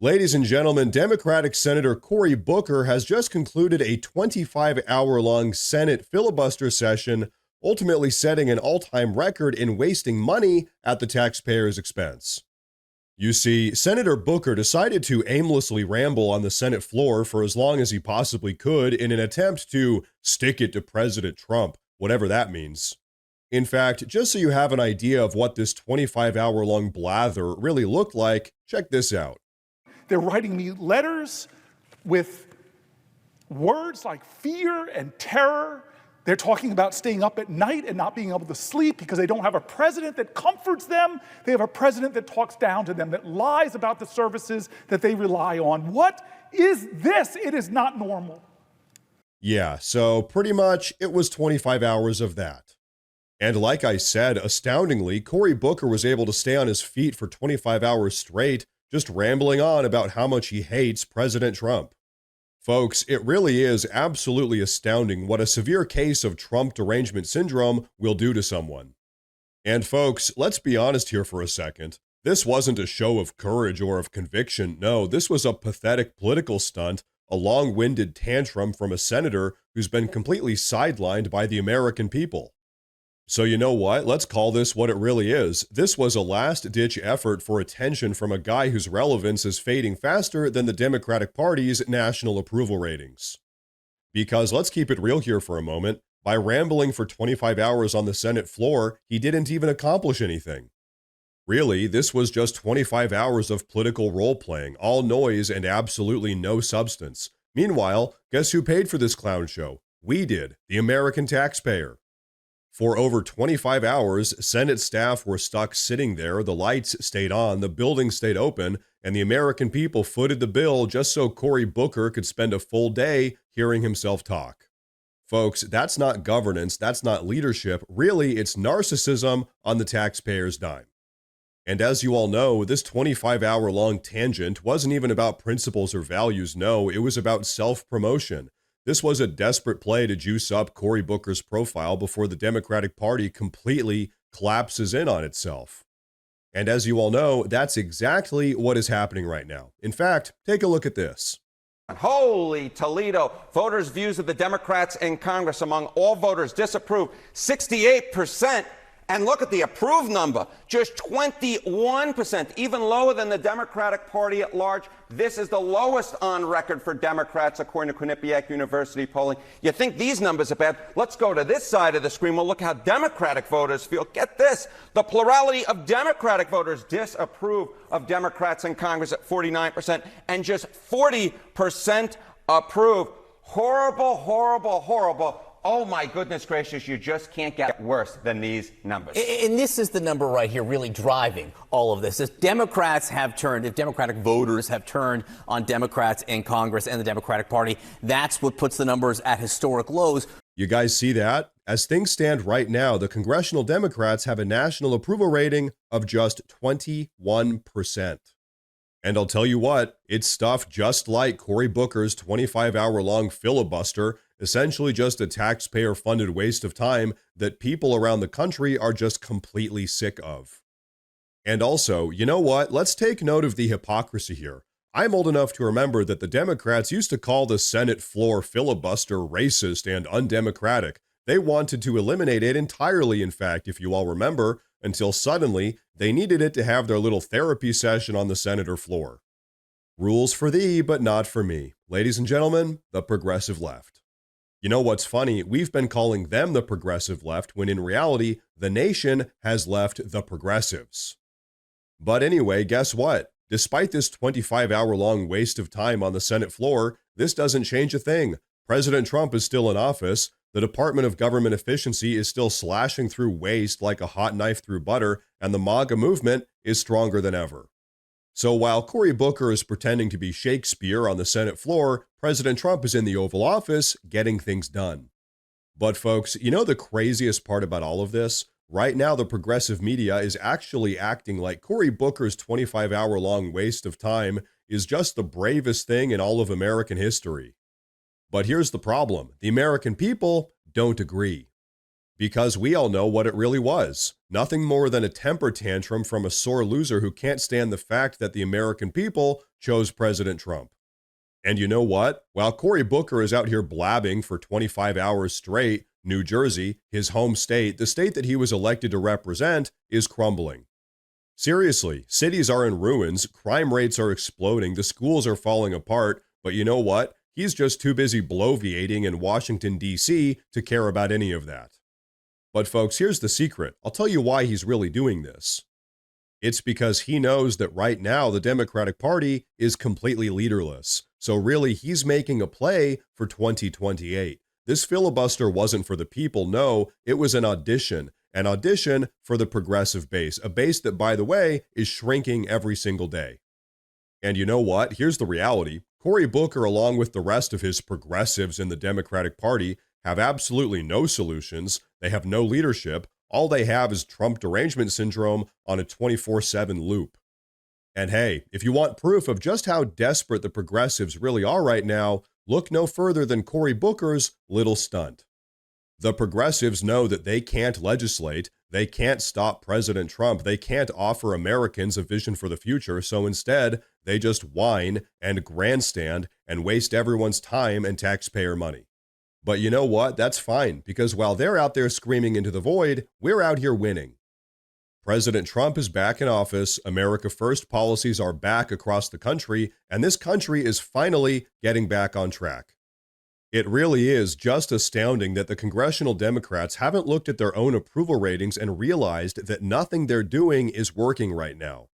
Ladies and gentlemen, Democratic Senator Cory Booker has just concluded a 25-hour-long Senate filibuster session, ultimately setting an all-time record in wasting money at the taxpayers' expense. You see, Senator Booker decided to aimlessly ramble on the Senate floor for as long as he possibly could in an attempt to stick it to President Trump, whatever that means. In fact, just so you have an idea of what this 25-hour-long blather really looked like, check this out. They're writing me letters with words like fear and terror. They're talking about staying up at night and not being able to sleep because they don't have a president that comforts them. They have a president that talks down to them, that lies about the services that they rely on. What is this? It is not normal. Yeah, so pretty much it was 25 hours of that. And like I said, astoundingly, Cory Booker was able to stay on his feet for 25 hours straight, just rambling on about how much he hates President Trump. Folks, it really is absolutely astounding what a severe case of Trump derangement syndrome will do to someone. And folks, let's be honest here for a second. This wasn't a show of courage or of conviction. No, this was a pathetic political stunt, a long-winded tantrum from a senator who's been completely sidelined by the American people. So you know what? Let's call this what it really is. This was a last-ditch effort for attention from a guy whose relevance is fading faster than the Democratic Party's national approval ratings. Because let's keep it real here for a moment. By rambling for 25 hours on the Senate floor, he didn't even accomplish anything. Really, this was just 25 hours of political role-playing, all noise and absolutely no substance. Meanwhile, guess who paid for this clown show? We did, the American taxpayer. For over 25 hours, Senate staff were stuck sitting there, the lights stayed on, the building stayed open, and the American people footed the bill just so Cory Booker could spend a full day hearing himself talk. Folks, that's not governance, that's not leadership, really it's narcissism on the taxpayer's dime. And as you all know, this 25-hour-long tangent wasn't even about principles or values, no, it was about self-promotion. This was a desperate play to juice up Cory Booker's profile before the Democratic Party completely collapses in on itself. And as you all know, that's exactly what is happening right now. In fact, take a look at this. Holy Toledo. Voters' views of the Democrats in Congress among all voters disapprove, 68%. And look at the approved number, just 21%, even lower than the Democratic Party at large. This is the lowest on record for Democrats, according to Quinnipiac University polling. You think these numbers are bad? Let's go to this side of the screen. We'll look how Democratic voters feel. Get this. The plurality of Democratic voters disapprove of Democrats in Congress at 49%, and just 40% approve. Horrible, horrible, horrible. Oh, my goodness gracious, you just can't get worse than these numbers. And this is the number right here really driving all of this. If Democratic voters have turned on Democrats in Congress and the Democratic Party, that's what puts the numbers at historic lows. You guys see that? As things stand right now, the congressional Democrats have a national approval rating of just 21%. And I'll tell you what, it's stuff just like Cory Booker's 25-hour-long filibuster, essentially just a taxpayer-funded waste of time that people around the country are just completely sick of. And also, you know what? Let's take note of the hypocrisy here. I'm old enough to remember that the Democrats used to call the Senate floor filibuster racist and undemocratic. They wanted to eliminate it entirely, in fact, if you all remember, until suddenly they needed it to have their little therapy session on the Senator floor. Rules for thee, but not for me. Ladies and gentlemen, the progressive left. You know what's funny? We've been calling them the progressive left when in reality, the nation has left the progressives. But anyway, guess what? Despite this 25-hour-long waste of time on the Senate floor, this doesn't change a thing. President Trump is still in office. The Department of Government Efficiency is still slashing through waste like a hot knife through butter, and the MAGA movement is stronger than ever. So while Cory Booker is pretending to be Shakespeare on the Senate floor, President Trump is in the Oval Office getting things done. But folks, you know the craziest part about all of this? Right now, the progressive media is actually acting like Cory Booker's 25-hour-long waste of time is just the bravest thing in all of American history. But here's the problem. The American people don't agree. Because we all know what it really was. Nothing more than a temper tantrum from a sore loser who can't stand the fact that the American people chose President Trump. And you know what? While Cory Booker is out here blabbing for 25 hours straight, New Jersey, his home state, the state that he was elected to represent, is crumbling. Seriously, cities are in ruins, crime rates are exploding, the schools are falling apart, but you know what? He's just too busy bloviating in Washington, D.C. to care about any of that. But folks, here's the secret. I'll tell you why he's really doing this. It's because he knows that right now the Democratic Party is completely leaderless. So really, he's making a play for 2028. This filibuster wasn't for the people, no, it was an audition for the progressive base, a base that, by the way, is shrinking every single day. And you know what? Here's the reality. Cory Booker, along with the rest of his progressives in the Democratic Party, have absolutely no solutions. They have no leadership. All they have is Trump derangement syndrome on a 24/7 loop. And hey, if you want proof of just how desperate the progressives really are right now, look no further than Cory Booker's little stunt. The progressives know that they can't legislate, they can't stop President Trump, they can't offer Americans a vision for the future, so instead, they just whine and grandstand and waste everyone's time and taxpayer money. But you know what? That's fine, because while they're out there screaming into the void, we're out here winning. President Trump is back in office, America First policies are back across the country, and this country is finally getting back on track. It really is just astounding that the congressional Democrats haven't looked at their own approval ratings and realized that nothing they're doing is working right now.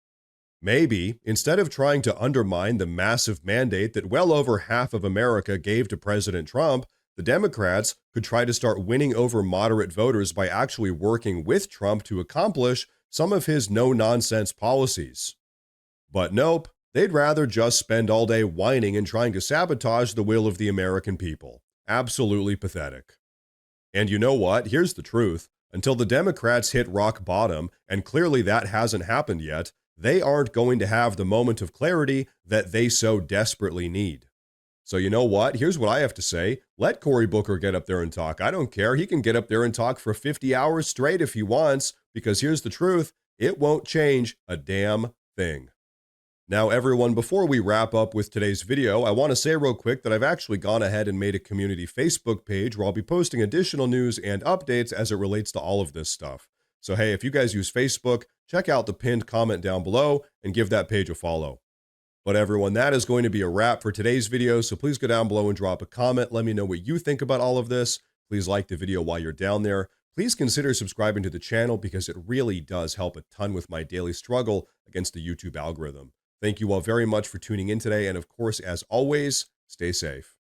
Maybe, instead of trying to undermine the massive mandate that well over half of America gave to President Trump, the Democrats could try to start winning over moderate voters by actually working with Trump to accomplish some of his no-nonsense policies. But nope, they'd rather just spend all day whining and trying to sabotage the will of the American people. Absolutely pathetic. And you know what? Here's the truth. Until the Democrats hit rock bottom, and clearly that hasn't happened yet, they aren't going to have the moment of clarity that they so desperately need. So you know what? Here's what I have to say. Let Cory Booker get up there and talk. I don't care. He can get up there and talk for 50 hours straight if he wants, because here's the truth. It won't change a damn thing. Now, everyone, before we wrap up with today's video, I want to say real quick that I've actually gone ahead and made a community Facebook page where I'll be posting additional news and updates as it relates to all of this stuff. So hey, if you guys use Facebook, check out the pinned comment down below and give that page a follow. But everyone, that is going to be a wrap for today's video, so please go down below and drop a comment. Let me know what you think about all of this. Please like the video while you're down there. Please consider subscribing to the channel because it really does help a ton with my daily struggle against the YouTube algorithm. Thank you all very much for tuning in today, and of course, as always, stay safe.